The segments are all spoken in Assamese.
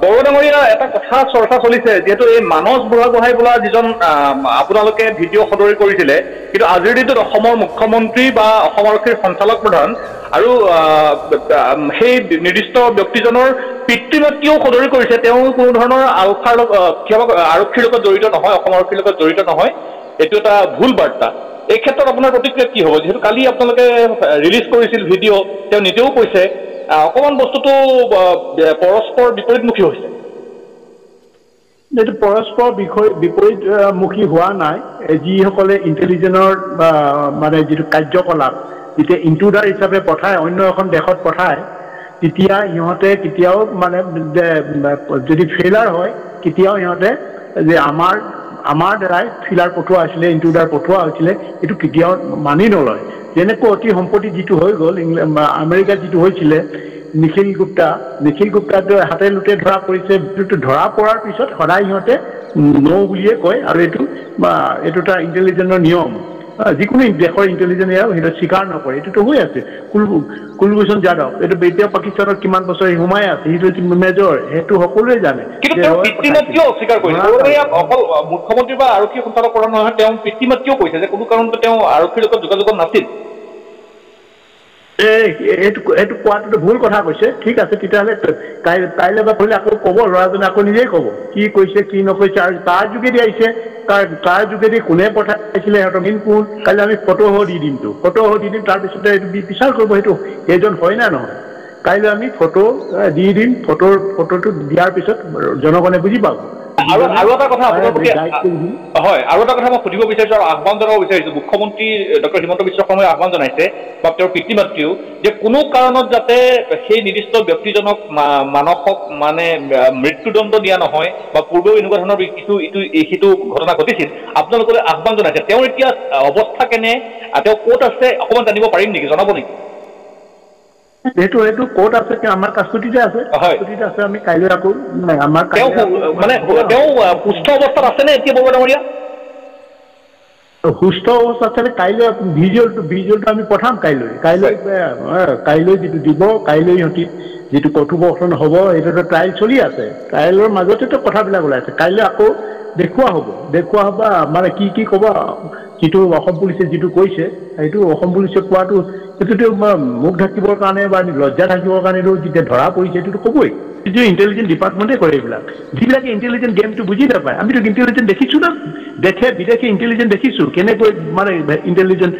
বড় ডাঙৰীয়া এটা কথা চৰ্চা চলিছে যেহেতু এই মানস বুঢ়াগোহাঁই বোলা যিজন আপোনালোকে ভিডিঅ' সদৰি কৰিছিলে কিন্তু আজিৰ দিনটোত অসমৰ মুখ্যমন্ত্ৰী বা অসম আৰক্ষীৰ সঞ্চালক প্ৰধান আৰু সেই নিৰ্দিষ্ট ব্যক্তিজনৰ পিতৃ মাতৃও সদৰি কৰিছে তেওঁ কোনো ধৰণৰ আৰক্ষীৰ লগত জড়িত নহয় অসম আৰক্ষীৰ লগত জড়িত নহয় এইটো এটা ভুল বাৰ্তা এই ক্ষেত্ৰত আপোনাৰ প্ৰতিক্ৰিয়া কি হ'ব যেহেতু কালি আপোনালোকে ৰিলিজ কৰিছিল ভিডিঅ' তেওঁ নিজেও কৈছে অকমান বস্তুটো পৰস্পৰ বিপৰীতমুখী হৈছে এইটো পৰস্পৰ বিপৰীতমুখী হোৱা নাই যিসকলে ইণ্টেলিজেন্সৰ মানে যিটো কাৰ্যকলাপ যেতিয়া ইনট্ৰুডাৰ হিচাপে পঠায় অন্য এখন দেশত পঠায় তেতিয়া ইহঁতে কেতিয়াও মানে যদি ফেইলাৰ হয় কেতিয়াও ইহঁতে যে আমাৰ দ্বাৰাই ফিলাৰ পঠোৱা হৈছিলে ইনট্ৰুডাৰ পঠোৱা হৈছিলে এইটো কেতিয়াও মানি নলয় যেনেকৈ অতি সম্প্ৰতি যিটো হৈ গ'ল আমেৰিকাত যিটো হৈছিলে নিখিল গুপ্তাটো হাতে লুটে ধৰা পৰিছে ধৰা পৰাৰ পিছত সদায় সিহঁতে ন' বুলিয়ে কয় আৰু এইটো এটা ইণ্টেলিজেন্সৰ নিয়ম যিকোনো দেশৰ ইণ্টেলিজেন্স সেইটো স্বীকাৰ নকৰে এইটোতো হৈ আছে কুলভূষণ যাদৱ এইটো এতিয়া পাকিস্তানত কিমান বছৰ সোমাই আছে সেইটো মেজৰ সেইটো সকলোৱে জানে অকল মুখ্যমন্ত্ৰী বা আৰক্ষী সঞ্চালক প্ৰধান নহয় তেওঁ পিতৃ মাতৃও কৈছে যে কোনো কাৰণতে তেওঁ আৰক্ষীৰ লগত যোগাযোগত নাছিল এইটো কোৱাটোতো ভুল কথা কৈছে ঠিক আছে তেতিয়াহ'লে কাইলৈ বা পৰহিলে আকৌ ক'ব ল'ৰাজনে আকৌ নিজেই ক'ব কি কৈছে কি নকৈছে আৰু তাৰ যোগেদি আহিছে তাৰ যোগেদি কোনে পঠাইছিলে সিহঁতৰ মেইন কোন কাইলৈ আমি ফটোসহ দি দিম তাৰপিছতে এইটো বিচাৰ কৰিব সেইটো এইজন হয় না নহয় কাইলৈ আমি ফটো দি দিম ফটোটো দিয়াৰ পিছত জনগণে বুজি পাব আৰু এটা কথা আপোনাৰ প্ৰতি হয় আৰু এটা কথা মই সুধিব বিচাৰিছোঁ আৰু আহ্বান জনাব বিচাৰিছোঁ মুখ্যমন্ত্ৰী ডক্টৰ হিমন্ত বিশ্ব শৰ্মাই আহ্বান জনাইছে বা তেওঁৰ পিতৃ মাতৃও যে কোনো কাৰণত যাতে সেই নিৰ্দিষ্ট ব্যক্তিজনক মানসক মানে মৃত্যুদণ্ড দিয়া নহয় বা পূৰ্বেও এনেকুৱা ধৰণৰ সিটো ঘটনা ঘটিছিল আপোনালোকে আহ্বান জনাইছে তেওঁৰ এতিয়া অৱস্থা কেনে তেওঁ ক'ত আছে অকণমান জানিব পাৰিম নেকি জনাব নেকি সেইটো ক'ত আছে আমাৰ কাষ্টডিতে আছে আমি কাইলৈ আকৌ আমাৰ মানে তেওঁ সুস্থ অৱস্থাত আছেনে এতিয়া বৰুৱা ডাঙৰীয়া সুস্থ অৱস্থা আছে কাইলৈ ভিজুৱেলটো আমি পঠাম কাইলৈ যিটো দিব কাইলৈ সিহঁতি যিটো কথোপকথন হ'ব এইটোতো ট্ৰায়েল চলি আছে ট্ৰায়েলৰ মাজতেতো কথাবিলাক ওলাইছে কাইলৈ আকৌ দেখুওৱা হ'ব মানে কি ক'ব যিটো অসম পুলিচে যিটো কৈছে সেইটো অসম পুলিচে কোৱাটো সেইটোতো মুখ ঢাকিবৰ কাৰণে বা লজ্জা ঢাকিবৰ কাৰণেতো যেতিয়া ধৰা পৰিছে সেইটোতো ক'বই যিটো ইণ্টেলিজেন্স ডিপাৰ্টমেণ্টে কৰে এইবিলাক যিবিলাকে ইণ্টেলিজেন্স গেমটো বুজি নাপায় আমিতো ইণ্টেলিজেন্স দেখিছোঁ না বিদেশে ইণ্টেলিজেন্স দেখিছোঁ কেনেকৈ মানে ইণ্টেলিজেন্স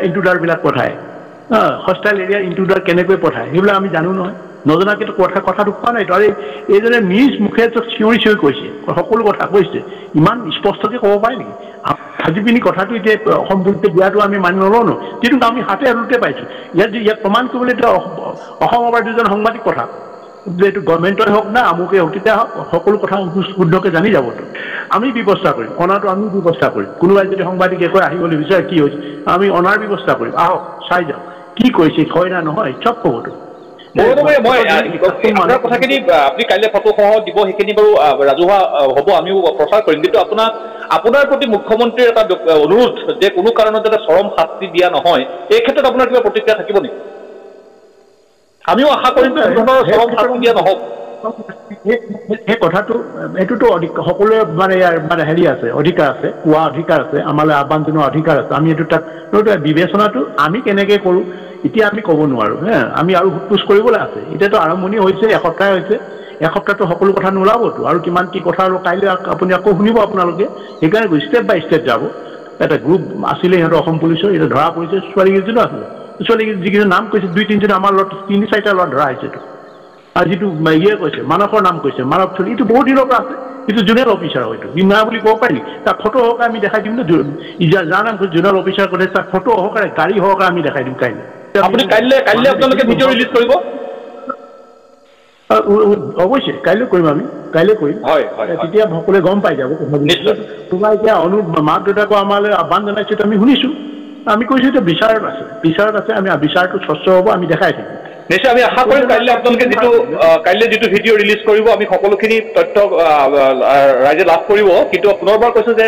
ইনট্ৰুডাৰবিলাক পঠায় হষ্টাইল এৰিয়া ইনট্ৰুডাৰ কেনেকৈ পঠায় সেইবিলাক আমি জানো নহয় নজনাকেতো কথাটো কোৱা নাই আৰু এইজনে নিজ মুখে চিঞৰি কৈছে সকলো কথা কৈছে ইমান স্পষ্টকৈ ক'ব পাৰে নেকি সাজি পিনি কথাটো এতিয়া অসম পুলিচে দিয়াটো আমি মানি নলওঁ ন কিন্তু আমি হাতে হাতে পাইছোঁ ইয়াত প্ৰমাণ কৰিবলৈ এতিয়া অসমৰ দুজন সাংবাদিক কথা যে এইটো গভৰ্ণমেণ্টৰে হওক না আমুকে হওক তেতিয়া সকলো কথা শুদ্ধকৈ জানি যাবতো আমি ব্যৱস্থা কৰিম অনাটো আমি ব্যৱস্থা কৰিম কোনোবাই যদি সাংবাদিকে কৈ আহিবলৈ বিচাৰে কি হৈছে আমি অনাৰ ব্যৱস্থা কৰিম আহক চাই যাওক কি কৈছে হয় না নহয় চব ক'বতো কথাখিনি আপুনি কাইলৈ ফটোসহ দিব সেইখিনি বাৰু ৰাজহুৱা হ'ব আমিও প্ৰচাৰ কৰিম কিন্তু আপোনাৰ প্ৰতি মুখ্যমন্ত্ৰীৰ এটা অনুৰোধ যে কোনো কাৰণত যাতে চৰম শাস্তি দিয়া নহয় এই ক্ষেত্ৰত আপোনাৰ কিবা প্ৰতিক্ৰিয়া থাকিব নেকি আমিও আশা কৰিম যে চৰম শাস্তি দিয়া নহওক সেই কথাটো এইটোতো সকলোৱে মানে ইয়াৰ মানে হেৰি আছে অধিকাৰ আছে কোৱা অধিকাৰ আছে আমালৈ আহ্বান জনোৱাৰ অধিকাৰ আছে আমি এইটো তাক বিবেচনাটো আমি কেনেকৈ কৰোঁ এতিয়া আমি ক'ব নোৱাৰোঁ আমি আৰু সোধ কৰিবলৈ আছে এতিয়াতো আৰম্ভণি হৈছে এসপ্তাহ হৈছে এসপ্তাহটো সকলো কথা নোলাবতো আৰু কিমান কি কথা আৰু কাইলৈ আপুনি আকৌ শুনিব আপোনালোকে সেইকাৰণে ষ্টেপ বাই ষ্টেপ যাব এটা গ্ৰুপ আছিলে সিহঁতৰ অসম পুলিচৰ এতিয়া ধৰা পৰিছে ছোৱালীকেইজনো আছিলে ছোৱালী যিকেইজন নাম কৈছে 2-3জন আমাৰ লগত 3-4টা ল'ৰা ধৰা হৈছেতো আৰু যিটো কৈছে মানসৰ নাম কৈছে মানস চলি এইটো বহুত দিনৰ পৰা আছে এইটো জুনিয়ৰ অফিচাৰ হয়তো বিনা বুলি ক'ব পাৰি তাৰ ফটো সহকাৰে আমি দেখাই দিম যাৰ নাম জুনিয়ৰ অফিচাৰ কৰে তাৰ ফটো সহকাৰে গাড়ী সহকাৰে আমি দেখাই দিম কাইলৈ আপুনি কাইলৈ আপোনালোকে ভিডিঅ' ৰিলিজ কৰিব অৱশ্যে কাইলৈ কৰিম আমি তেতিয়া সকলোৱে গম পাই যাব তোমাৰ এতিয়া মাক দেউতাকক আমালৈ আহ্বান জনাইছে আমি শুনিছোঁ আমি কৈছোঁ এতিয়া বিচাৰত আছে আমি বিচাৰটো স্বচ্ছ হ'ব আমি দেখাই থাকিম নিশ্চয় আমি আশা কৰিম কাইলৈ যিটো ভিডিঅ' ৰিলিজ কৰিব আমি সকলোখিনি তথ্য ৰাইজে লাভ কৰিব কিন্তু পুনৰবাৰ কৈছোঁ যে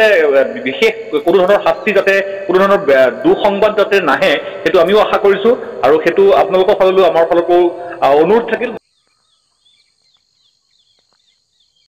বিশেষ কোনো ধৰণৰ শাস্তি যাতে কোনো ধৰণৰ দুঃসংবাদ যাতে নাহে সেইটো আমিও আশা কৰিছোঁ আৰু সেইটো আপোনালোকৰ ফাললৈও আমাৰ ফালকো অনুৰোধ থাকিল